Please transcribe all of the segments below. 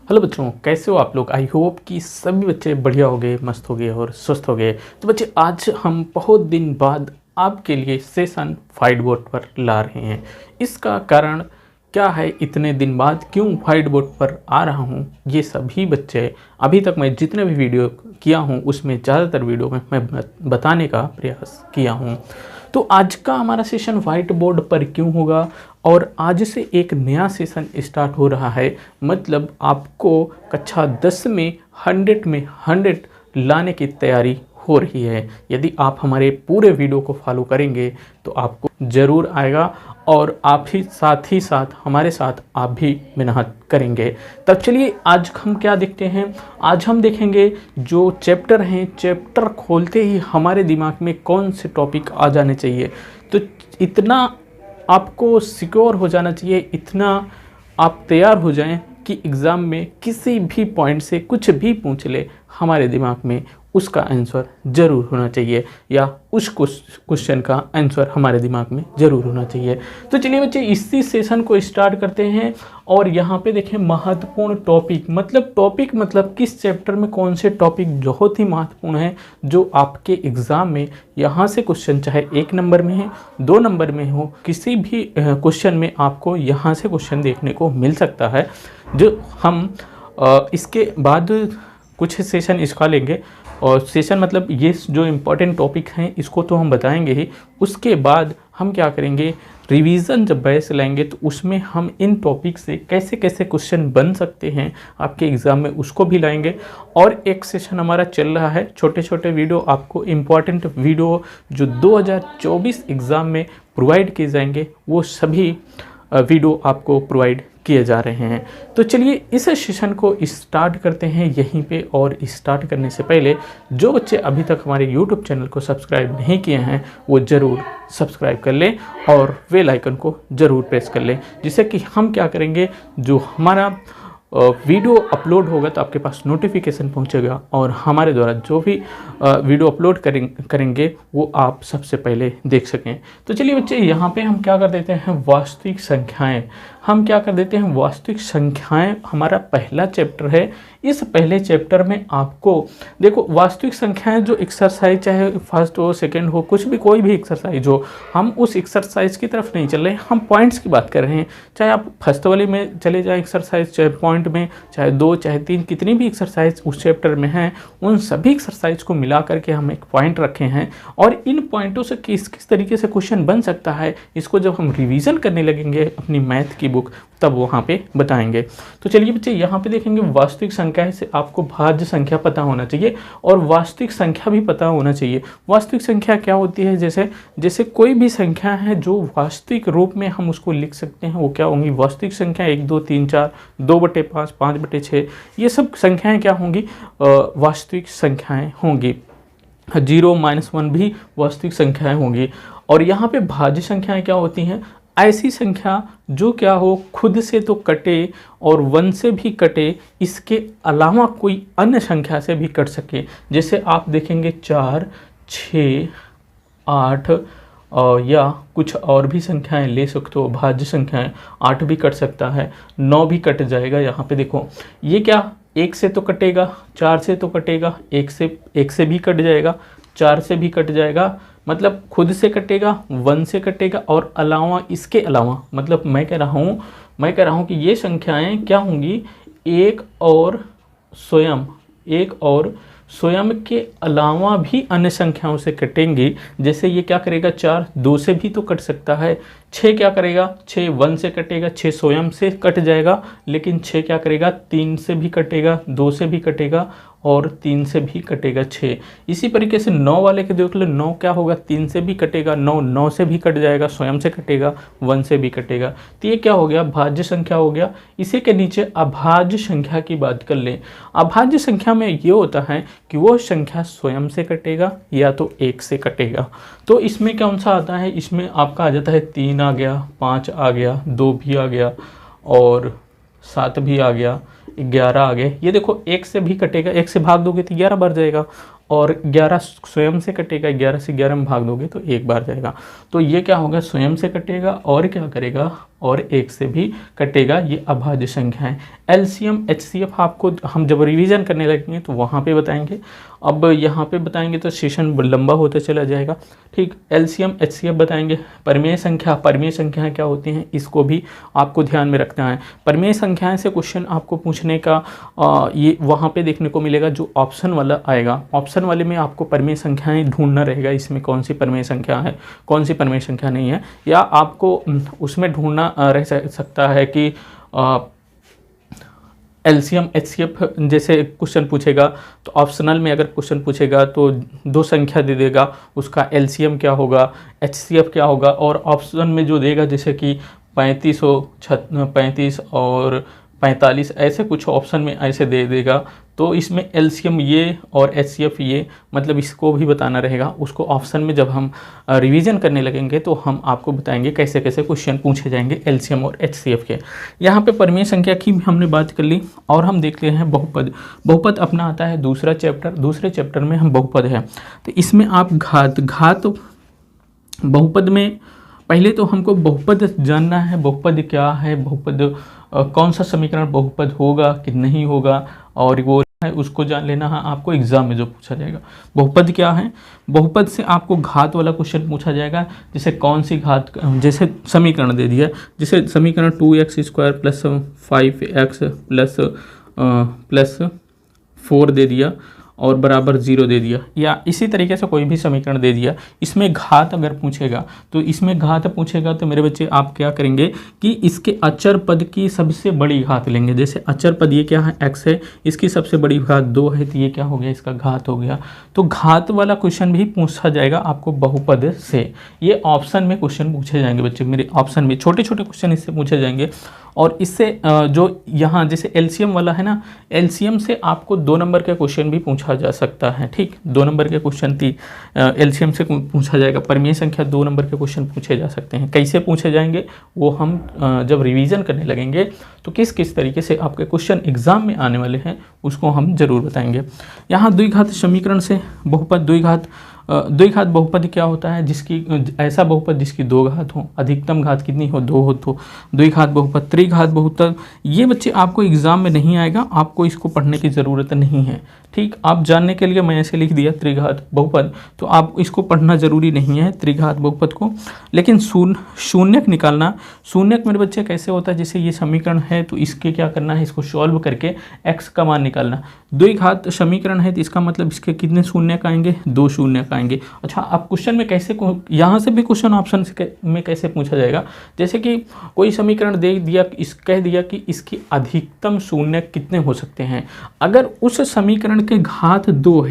Hello बच्चों, कैसे हो आप लोग। आई होप कि सभी बच्चे बढ़िया हो गए, मस्त हो गए और स्वस्थ हो गए। तो बच्चे आज हम बहुत दिन बाद आपके लिए सेशन व्हाइट बोर्ड पर ला रहे हैं। इसका कारण क्या है, इतने दिन बाद क्यों व्हाइट बोर्ड पर आ रहा हूँ, ये सभी बच्चे अभी तक मैं जितने भी वीडियो किया हूँ उसमें ज़्यादातर वीडियो में मैं बताने का प्रयास किया हूँ। तो आज का हमारा सेशन व्हाइट बोर्ड पर क्यों होगा और आज से एक नया सेशन स्टार्ट हो रहा है। मतलब आपको कक्षा 10 में 100 में 100 लाने की तैयारी हो रही है। यदि आप हमारे पूरे वीडियो को फॉलो करेंगे तो आपको ज़रूर आएगा और आप ही साथ हमारे साथ आप भी मेहनत करेंगे। तब चलिए आज हम क्या देखते हैं। आज हम देखेंगे जो चैप्टर हैं, चैप्टर खोलते ही हमारे दिमाग में कौन से टॉपिक आ जाने चाहिए। तो इतना आपको सिक्योर हो जाना चाहिए, इतना आप तैयार हो जाएं कि एग्ज़ाम में किसी भी पॉइंट से कुछ भी पूछ ले, हमारे दिमाग में उसका आंसर ज़रूर होना चाहिए या उस क्वेश्चन का आंसर हमारे दिमाग में ज़रूर होना चाहिए। तो चलिए बच्चे इसी सेशन को स्टार्ट करते हैं। और यहाँ पे देखें महत्वपूर्ण टॉपिक, मतलब किस चैप्टर में कौन से टॉपिक बहुत ही महत्वपूर्ण है जो आपके एग्ज़ाम में यहाँ से क्वेश्चन चाहे 1 नंबर में है 2 नंबर में हो, किसी भी क्वेश्चन में आपको यहाँ से क्वेश्चन देखने को मिल सकता है। जो हम इसके बाद कुछ सेशन इसका लेंगे और सेशन मतलब ये जो इम्पोर्टेंट टॉपिक हैं इसको तो हम बताएंगे ही। उसके बाद हम क्या करेंगे, रिवीजन जब बैच लाएंगे तो उसमें हम इन टॉपिक से कैसे कैसे क्वेश्चन बन सकते हैं आपके एग्ज़ाम में उसको भी लाएंगे। और एक सेशन हमारा चल रहा है छोटे छोटे वीडियो, आपको इम्पॉर्टेंट वीडियो जो 2024 एग्ज़ाम में प्रोवाइड किए जाएंगे वो सभी वीडियो आपको प्रोवाइड किए जा रहे हैं। तो चलिए इस सेशन को स्टार्ट करते हैं यहीं पे। और स्टार्ट करने से पहले जो बच्चे अभी तक हमारे YouTube चैनल को सब्सक्राइब नहीं किए हैं वो ज़रूर सब्सक्राइब कर लें और बेल आइकन को ज़रूर प्रेस कर लें, जिससे कि हम क्या करेंगे, जो हमारा वीडियो अपलोड होगा तो आपके पास नोटिफिकेशन पहुंचेगा और हमारे द्वारा जो भी वीडियो अपलोड करेंगे वो आप सबसे पहले देख सकें। तो चलिए बच्चे यहाँ पे हम क्या कर देते हैं, वास्तविक संख्याएं। हम क्या कर देते हैं, वास्तविक संख्याएं हमारा पहला चैप्टर है। इस पहले चैप्टर में आपको देखो वास्तविक संख्याएं जो एक्सरसाइज चाहे फर्स्ट हो सेकंड हो कुछ भी कोई भी एक्सरसाइज हो, हम उस एक्सरसाइज की तरफ नहीं चल रहे हैं, हम पॉइंट्स की बात कर रहे हैं। चाहे आप फर्स्ट वाले में चले जाएं एक्सरसाइज, चाहे पॉइंट में, चाहे 2 चाहे 3 कितनी भी एक्सरसाइज उस चैप्टर में हैं, उन सभी एक्सरसाइज को मिला करके हम एक पॉइंट रखे हैं। और इन पॉइंटों से किस किस तरीके से क्वेश्चन बन सकता है इसको जब हम रिवीजन करने लगेंगे अपनी मैथ की बुक तब वहाँ पे बताएंगे। तो चलिए बच्चे यहाँ पे देखेंगे वास्तविक संख्या से आपको भाज्य संख्या पता होना चाहिए और वास्तविक संख्या भी पता होना चाहिए। वास्तविक संख्या क्या होती है, जैसे कोई भी संख्या है जो वास्तविक रूप में हम उसको लिख सकते हैं वो क्या होंगी, वास्तविक संख्या 1 2 3 4 2/5 5/6 ये सब संख्याएं क्या होंगी, वास्तविक संख्याएं होंगी। 0 -1 भी वास्तविक संख्याएं होंगी। और यहाँ पे भाज्य संख्याएं क्या होती हैं, ऐसी संख्या जो क्या हो खुद से तो कटे और 1 से भी कटे, इसके अलावा कोई अन्य संख्या से भी कट सके। जैसे आप देखेंगे 4 6 8 या कुछ और भी संख्याएं ले सकते हो, भाज्य संख्याएं। 8 भी कट सकता है, 9 भी कट जाएगा। यहाँ पे देखो ये क्या 1 से तो कटेगा, 4 से तो कटेगा, 1 से भी कट जाएगा, 4 से भी कट जाएगा, मतलब खुद से कटेगा, 1 से कटेगा और इसके अलावा मतलब मैं कह रहा हूँ कि ये संख्याएं क्या होंगी, एक और स्वयं के अलावा भी अन्य संख्याओं से कटेंगी। जैसे ये क्या करेगा, 4 2 से भी तो कट सकता है, 6 क्या करेगा, 6 1 से कटेगा, 6 स्वयं से कट जाएगा, लेकिन 6 क्या करेगा 3 से भी कटेगा, 2 से भी कटेगा और 3 से भी कटेगा 6। इसी तरीके से 9 वाले के देख लो, 9 क्या होगा 3 से भी कटेगा, 9 से भी कट जाएगा, स्वयं से कटेगा, 1 से भी कटेगा। तो ये क्या हो गया, भाज्य संख्या हो गया। इसी के नीचे अभाज्य संख्या की बात कर लें। अभाज्य संख्या में ये होता है कि वो संख्या स्वयं से कटेगा या तो 1 से कटेगा। तो इसमें कौन सा आता है, इसमें आपका आ जाता है 3 आ गया, 5 आ गया, 2 भी आ गया और 7 भी आ गया, 11 आ गए। ये देखो 1 से भी कटेगा, 1 से भाग दोगे तो 11 बार जाएगा और 11 स्वयं से कटेगा, 11 से 11 में भाग दोगे तो 1 बार जाएगा। तो ये क्या होगा, स्वयं से कटेगा और क्या करेगा और 1 से भी कटेगा, ये अभाज्य संख्या है। एलसीएम एचसीएफ आपको हम जब रिवीजन करने लगेंगे तो वहाँ पे बताएंगे, अब यहाँ पे बताएंगे तो सेशन लंबा होता चला जाएगा। ठीक, एलसीएम एचसीएफ बताएंगे। परिमेय संख्याएं क्या होती हैं इसको भी आपको ध्यान में रखना है। परिमेय संख्याएं से क्वेश्चन आपको पूछने का ये वहाँ पे देखने को मिलेगा जो ऑप्शन वाला आएगा। ऑप्शन वाले में आपको परिमेय संख्याएं ढूंढना रहेगा, इसमें कौन सी परिमेय संख्या है कौन सी परिमेय संख्या नहीं है, या आपको उसमें ढूंढना रह सकता है कि एलसीएम एचसीएफ जैसे क्वेश्चन पूछेगा तो ऑप्शनल में अगर क्वेश्चन पूछेगा तो 2 संख्या दे देगा, उसका एलसीएम क्या होगा एचसीएफ क्या होगा, और ऑप्शन में जो देगा जैसे कि 35 और 45 ऐसे कुछ ऑप्शन में ऐसे दे देगा, तो इसमें एलसीएम ये और एचसीएफ ये मतलब इसको भी बताना रहेगा। उसको ऑप्शन में जब हम रिवीजन करने लगेंगे तो हम आपको बताएंगे कैसे कैसे क्वेश्चन पूछे जाएंगे एलसीएम और एचसीएफ के। यहाँ पे परिमेय संख्या की भी हमने बात कर ली, और हम देखते हैं बहुपद अपना आता है दूसरे चैप्टर में हम बहुपद है। तो इसमें आप घात बहुपद में पहले तो हमको बहुपद जानना है, बहुपद क्या है, बहुपद कौन सा समीकरण बहुपद होगा कि नहीं होगा, और वो है उसको जान लेना है आपको एग्जाम में जो पूछा जाएगा। बहुपद क्या है, बहुपद से आपको घात वाला क्वेश्चन पूछा जाएगा, जैसे कौन सी घात, जैसे समीकरण दे दिया, जैसे समीकरण 2x² + 5x प्लस 4 दे दिया और बराबर 0 दे दिया, या इसी तरीके से कोई भी समीकरण दे दिया, इसमें घात अगर पूछेगा तो मेरे बच्चे आप क्या करेंगे कि इसके अचर पद की सबसे बड़ी घात लेंगे। जैसे अचर पद ये क्या है x है, इसकी सबसे बड़ी घात 2 है, तो ये क्या हो गया इसका घात हो गया। तो घात वाला क्वेश्चन भी पूछा जाएगा आपको बहुपद से। ये ऑप्शन में क्वेश्चन पूछे जाएंगे बच्चे, मेरे ऑप्शन में छोटे छोटे क्वेश्चन इससे पूछे जाएंगे। और इससे जो यहाँ जैसे एलसीएम वाला है ना, एलसीएम से आपको 2 नंबर के क्वेश्चन भी पूछा जा सकता है। ठीक, 2 नंबर के क्वेश्चन एलसीएम से पूछा जाएगा। परिमेय संख्या 2 नंबर के क्वेश्चन पूछे जा सकते हैं। कैसे पूछे जाएंगे वो हम जब रिवीजन करने लगेंगे तो किस किस तरीके से आपके क्वेश्चन एग्जाम में आने वाले हैं उसको हम जरूर बताएंगे। यहाँ द्विघात समीकरण से बहुपद द्विघात बहुपद क्या होता है, जिसकी ऐसा बहुपद जिसकी 2 घात हो, अधिकतम घात कितनी हो 2 हो तो द्विघात बहुपद। त्रिघात बहुपद ये बच्चे आपको एग्जाम में नहीं आएगा, आपको इसको पढ़ने की ज़रूरत नहीं है। ठीक, आप जानने के लिए मैं ऐसे लिख दिया त्रिघात बहुपद, तो आप इसको पढ़ना जरूरी नहीं है त्रिघात बहुपद को। लेकिन शून्यक निकालना, शून्यक मेरे बच्चे कैसे होता है, जैसे ये समीकरण है तो इसके क्या करना है, इसको सॉल्व करके x का मान निकालना। द्विघात समीकरण है तो इसका मतलब इसके कितने शून्यक आएंगे, 2 शून्यक आएंगे। अच्छा, आप क्वेश्चन में कैसे, यहाँ से भी क्वेश्चन ऑप्शन में कैसे पूछा जाएगा, जैसे कि कोई समीकरण दे दिया, कह दिया कि इसकी अधिकतम शून्यक कितने हो सकते हैं। अगर उस समीकरण के घात 2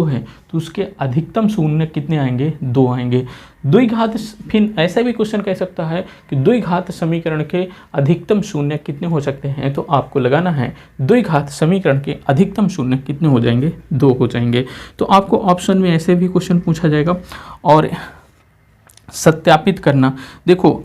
है तो उसके अधिकतम शून्यक कितने आएंगे, 2 आएंगे। द्विघात, फिर ऐसा भी क्वेश्चन कह सकता है कि द्विघात समीकरण के अधिकतम शून्यक कितने हो सकते हैं, तो आपको लगाना है द्विघात समीकरण के अधिकतम शून्यक कितने हो जाएंगे, 2 हो जाएंगे। तो आपको ऑप्शन में ऐसे भी क्वेश्चन पूछा जाएगा। और सत्यापित करना, देखो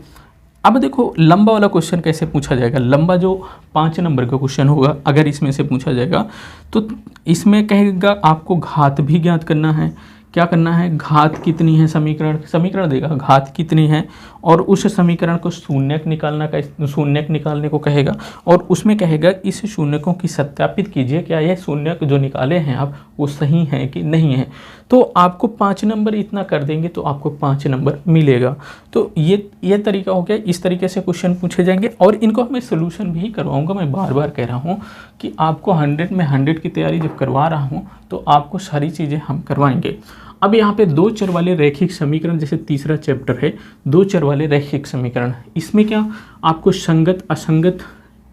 अब देखो लंबा वाला क्वेश्चन कैसे पूछा जाएगा। लंबा जो 5 नंबर का क्वेश्चन होगा, अगर इसमें से पूछा जाएगा तो इसमें कहेगा आपको घात भी ज्ञात करना है। क्या करना है, घात कितनी है, समीकरण देगा घात कितनी है, और उस समीकरण को शून्यक निकालने को कहेगा, और उसमें कहेगा इस शून्यकों की सत्यापित कीजिए, क्या ये शून्यक जो निकाले हैं आप वो सही हैं कि नहीं है। तो आपको 5 नंबर इतना कर देंगे तो आपको 5 नंबर मिलेगा। तो ये तरीका हो गया, इस तरीके से क्वेश्चन पूछे जाएंगे। और इनको मैं सोल्यूशन भी करवाऊंगा। मैं बार बार कह रहा हूँ कि आपको 100 में 100 की तैयारी जब करवा रहा हूँ तो आपको सारी चीज़ें हम करवाएंगे। अब यहाँ पे 2 चर वाले रैखिक समीकरण, जैसे तीसरा चैप्टर है 2 चर वाले रैखिक समीकरण, इसमें क्या आपको संगत असंगत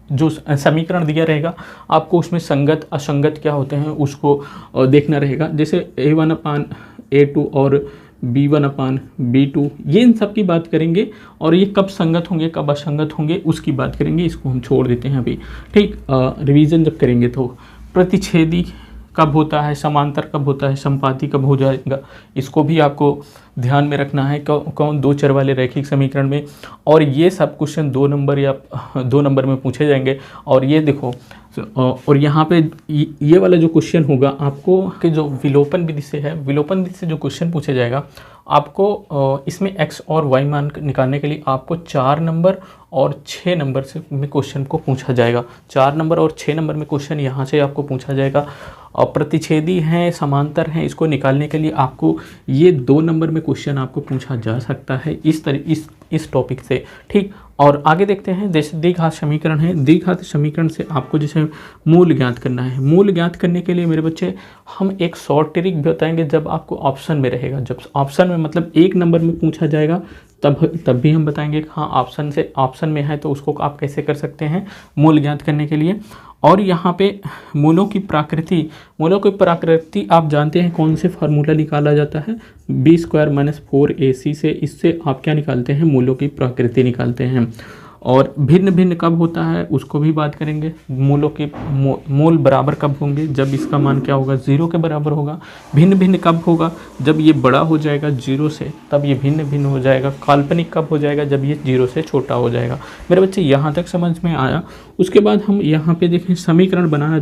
जो समीकरण दिया रहेगा, आपको उसमें संगत असंगत क्या होते हैं उसको देखना रहेगा। जैसे a1/a2 और b1/b2, ये इन सब की बात करेंगे, और ये कब संगत होंगे कब असंगत होंगे उसकी बात करेंगे। इसको हम छोड़ देते हैं अभी। ठीक, रिवीजन जब करेंगे तो प्रतिच्छेदी कब होता है, समांतर कब होता है, संपाती कब हो जाएगा, इसको भी आपको ध्यान में रखना है। कौन 2 चर वाले रैखिक समीकरण में, और ये सब क्वेश्चन 2 नंबर या 2 नंबर में पूछे जाएंगे। और ये देखो, और यहाँ पे ये वाला जो क्वेश्चन होगा आपको कि जो विलोपन विधि से है, विलोपन विधि से जो क्वेश्चन पूछा जाएगा आपको इसमें x और y मान निकालने के लिए आपको 4 नंबर और 6 नंबर से में क्वेश्चन को पूछा जाएगा। 4 नंबर और 6 नंबर में क्वेश्चन यहाँ से आपको पूछा जाएगा। और प्रतिच्छेदी हैं, समांतर हैं, इसको निकालने के लिए आपको ये 2 नंबर में क्वेश्चन आपको पूछा जा सकता है इस टॉपिक से, ठीक। और आगे देखते हैं, जैसे द्विघात समीकरण है, द्विघात समीकरण से आपको जैसे मूल ज्ञात करना है। मूल ज्ञात करने के लिए मेरे बच्चे हम एक शॉर्ट ट्रिक बताएंगे जब आपको ऑप्शन में रहेगा। जब ऑप्शन में मतलब 1 नंबर में पूछा जाएगा तब भी हम बताएंगे कि हाँ ऑप्शन में है तो उसको आप कैसे कर सकते हैं मूल ज्ञात करने के लिए। और यहाँ पे मूलों की प्रकृति आप जानते हैं कौन से फार्मूला निकाला जाता है, b² - 4ac से। इससे आप क्या निकालते हैं, मूलों की प्रकृति निकालते हैं। और भिन्न भिन्न कब होता है उसको भी बात करेंगे। मूलों के मूल बराबर कब होंगे, जब इसका मान क्या होगा 0 के बराबर होगा। भिन्न भिन्न कब होगा, जब ये बड़ा हो जाएगा 0 से, तब ये भिन्न भिन्न हो जाएगा। काल्पनिक कब हो जाएगा, जब ये 0 से छोटा हो जाएगा। मेरे बच्चे यहाँ तक समझ में आया। उसके बाद हम यहाँ पे देखें समीकरण बनाना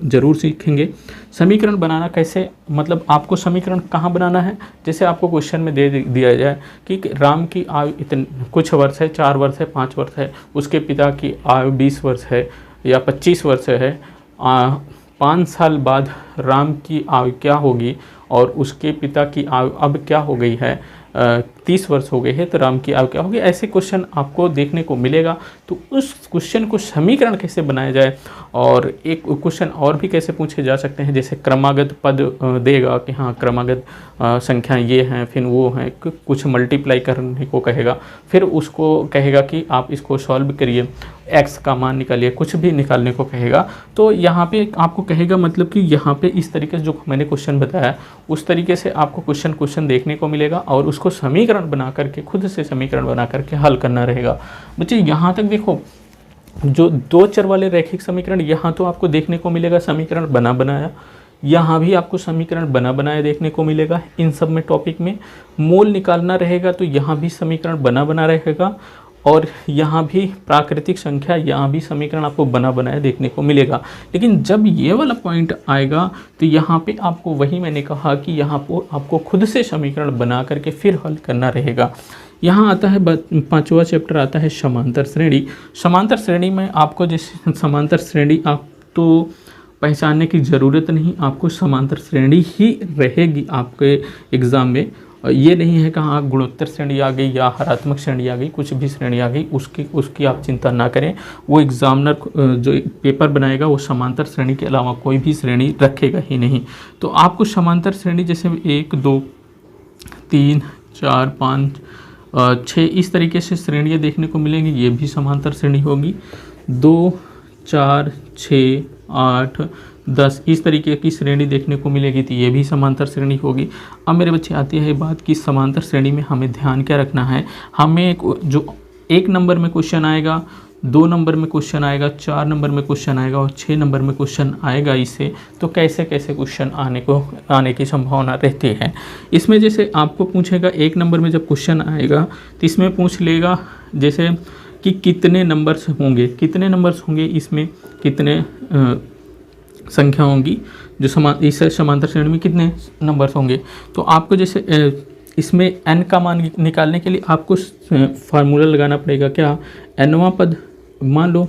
ज़रूर सीखेंगे। समीकरण बनाना कैसे, मतलब आपको समीकरण कहाँ बनाना है, जैसे आपको क्वेश्चन में दे दिया जाए कि राम की आयु इतने कुछ वर्ष है, 4 वर्ष है, 5 वर्ष है, उसके पिता की आयु 20 वर्ष है या 25 वर्ष है। 5 साल बाद राम की आयु क्या होगी और उसके पिता की आयु अब क्या हो गई है, 30 वर्ष हो गए हैं, तो राम की आयु क्या होगी। ऐसे क्वेश्चन आपको देखने को मिलेगा। तो उस क्वेश्चन को समीकरण कैसे बनाया जाए, और एक क्वेश्चन और भी कैसे पूछे जा सकते हैं, जैसे क्रमागत पद देगा कि हाँ क्रमागत संख्या ये हैं, फिर वो हैं, कुछ मल्टीप्लाई करने को कहेगा, फिर उसको कहेगा कि आप इसको सॉल्व करिए, x का मान निकालिए, कुछ भी निकालने को कहेगा। तो यहाँ पे आपको कहेगा, मतलब कि यहाँ पे इस तरीके से जो मैंने क्वेश्चन बताया उस तरीके से आपको क्वेश्चन देखने को मिलेगा और उसको समीकरण बना करके, खुद से समीकरण बना करके हल करना रहेगा। बच्चे यहाँ तक देखो, जो 2 चर वाले रैखिक समीकरण यहाँ तो आपको देखने को मिलेगा समीकरण बना बनाया, यहाँ भी आपको समीकरण बना बनाया देखने को मिलेगा। इन सब में टॉपिक में मूल निकालना रहेगा तो यहाँ भी समीकरण बना बना रहेगा, और यहाँ भी प्राकृतिक संख्या, यहाँ भी समीकरण आपको बना बनाया देखने को मिलेगा। लेकिन जब ये वाला पॉइंट आएगा तो यहाँ पे आपको, वही मैंने कहा कि यहाँ पर आपको खुद से समीकरण बना करके फिर हल करना रहेगा। यहाँ आता है 5वां चैप्टर आता है समांतर श्रेणी। समांतर श्रेणी में आपको, जैसे समांतर श्रेणी आप तो पहचानने की ज़रूरत नहीं, आपको समांतर श्रेणी ही रहेगी आपके एग्ज़ाम में। ये नहीं है कि हाँ गुणोत्तर श्रेणी आ गई या हरात्मक श्रेणी आ गई, कुछ भी श्रेणी आ गई उसकी आप चिंता ना करें। वो एग्जामिनर जो पेपर बनाएगा वो समांतर श्रेणी के अलावा कोई भी श्रेणी रखेगा ही नहीं। तो आपको समांतर श्रेणी जैसे 1 2 3 4 5 6 इस तरीके से श्रेणियाँ देखने को मिलेंगी, ये भी समांतर श्रेणी होगी। 2 4 6 8 10 इस तरीके की श्रेणी देखने को मिलेगी, तो ये भी समांतर श्रेणी होगी। अब मेरे बच्चे आती है बात कि समांतर श्रेणी में हमें ध्यान क्या रखना है। हमें जो 1 नंबर में क्वेश्चन आएगा, 2 नंबर में क्वेश्चन आएगा, 4 नंबर में क्वेश्चन आएगा और 6 नंबर में क्वेश्चन आएगा इससे, तो कैसे कैसे क्वेश्चन आने की संभावना रहती है। इसमें जैसे आपको पूछेगा 1 नंबर में जब क्वेश्चन आएगा तो इसमें पूछ लेगा जैसे कि कितने नंबर्स होंगे, इसमें कितने संख्या होंगी, जो इस समांतर श्रेणी में कितने नंबर्स होंगे। तो आपको जैसे इसमें n का मान निकालने के लिए आपको फार्मूला लगाना पड़ेगा। क्या, nवां पद, मान लो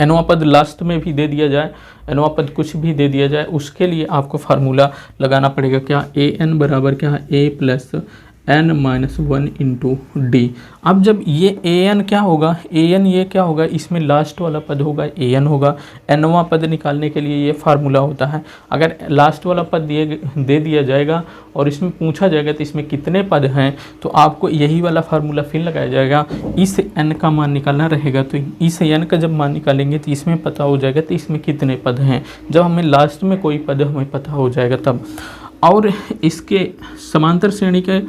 nवां पद लास्ट में भी दे दिया जाए, nवां पद कुछ भी दे दिया जाए, उसके लिए आपको फार्मूला लगाना पड़ेगा। क्या, an बराबर क्या है, a plus n minus 1 into D. अब जब ये an क्या होगा, an ये क्या होगा, इसमें लास्ट वाला पद होगा an होगा। nवां पद निकालने के लिए ये फार्मूला होता है। अगर लास्ट वाला पद दे दिया जाएगा और इसमें पूछा जाएगा तो इसमें कितने पद हैं, तो आपको यही वाला फार्मूला फिर लगाया जाएगा। इस n का मान निकालना रहेगा, तो इस n का जब मान निकालेंगे तो इसमें पता हो जाएगा तो इसमें कितने पद हैं। जब हमें लास्ट में कोई पद हमें पता हो जाएगा तब। और इसके समांतर श्रेणी के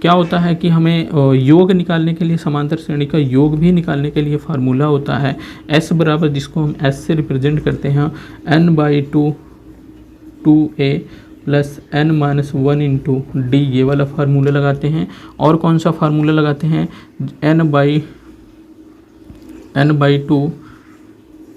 क्या होता है कि हमें योग निकालने के लिए, समांतर श्रेणी का योग भी निकालने के लिए फार्मूला होता है s बराबर, जिसको हम s से रिप्रेजेंट करते हैं n/2 2a plus n minus 1 into D. ये वाला फार्मूला लगाते हैं। और कौन सा फार्मूला लगाते हैं, n/2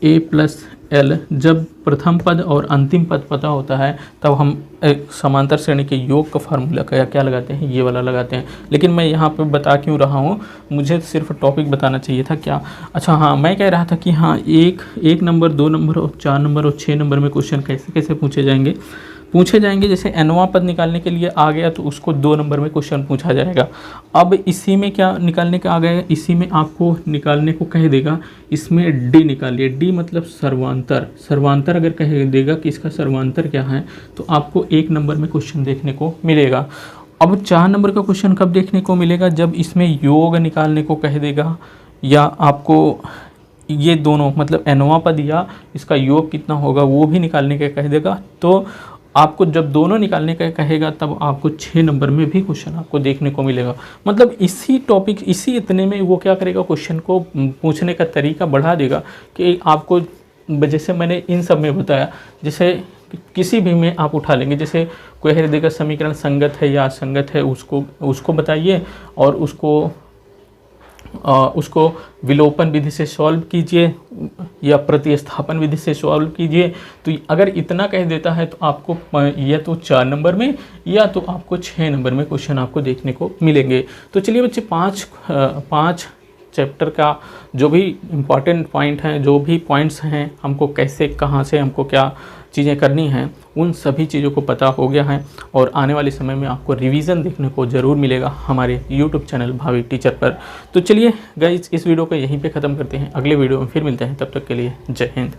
a प्लस एल, जब प्रथम पद और अंतिम पद पता होता है तब हम एक समांतर श्रेणी के योग का फार्मूला का क्या लगाते हैं, ये वाला लगाते हैं। लेकिन मैं यहाँ पे बता क्यों रहा हूँ, मुझे सिर्फ टॉपिक बताना चाहिए था क्या। अच्छा हाँ, मैं कह रहा था कि हाँ एक नंबर, 2 नंबर और 4 नंबर और 6 नंबर में क्वेश्चन कैसे कैसे पूछे जाएंगे। जैसे nवां पद निकालने के लिए आ गया तो उसको 2 नंबर में क्वेश्चन पूछा जाएगा। अब इसी में क्या निकालने का आ गया, इसी में आपको निकालने को कह देगा, इसमें डी निकालिए। डी मतलब सर्वांतर अगर कह देगा कि इसका सर्वांतर क्या है तो आपको 1 नंबर में क्वेश्चन देखने को मिलेगा। अब 4 नंबर का क्वेश्चन कब देखने को मिलेगा, जब इसमें योग निकालने को कह देगा, या आपको ये दोनों मतलब nवां पद या इसका योग कितना होगा वो भी निकालने का कह देगा। तो आपको जब दोनों निकालने का कहेगा तब आपको 6 नंबर में भी क्वेश्चन आपको देखने को मिलेगा। मतलब इसी टॉपिक, इसी इतने में वो क्या करेगा, क्वेश्चन को पूछने का तरीका बढ़ा देगा कि आपको, जैसे मैंने इन सब में बताया, जैसे किसी भी में आप उठा लेंगे, जैसे कोई कह देगा समीकरण संगत है या असंगत है, उसको बताइए और उसको विलोपन विधि से सॉल्व कीजिए या प्रतिस्थापन विधि से सॉल्व कीजिए। तो अगर इतना कह देता है तो आपको या तो 4 नंबर में या तो आपको 6 नंबर में क्वेश्चन आपको देखने को मिलेंगे। तो चलिए बच्चे, 5 चैप्टर का जो भी इम्पॉर्टेंट पॉइंट हैं, जो भी पॉइंट्स हैं, हमको कैसे कहाँ से हमको क्या चीज़ें करनी हैं, उन सभी चीज़ों को पता हो गया है। और आने वाले समय में आपको रिवीजन देखने को ज़रूर मिलेगा हमारे यूट्यूब चैनल भावी टीचर पर। तो चलिए गाइस, इस वीडियो को यहीं पे ख़त्म करते हैं, अगले वीडियो में फिर मिलते हैं, तब तक के लिए जय हिंद।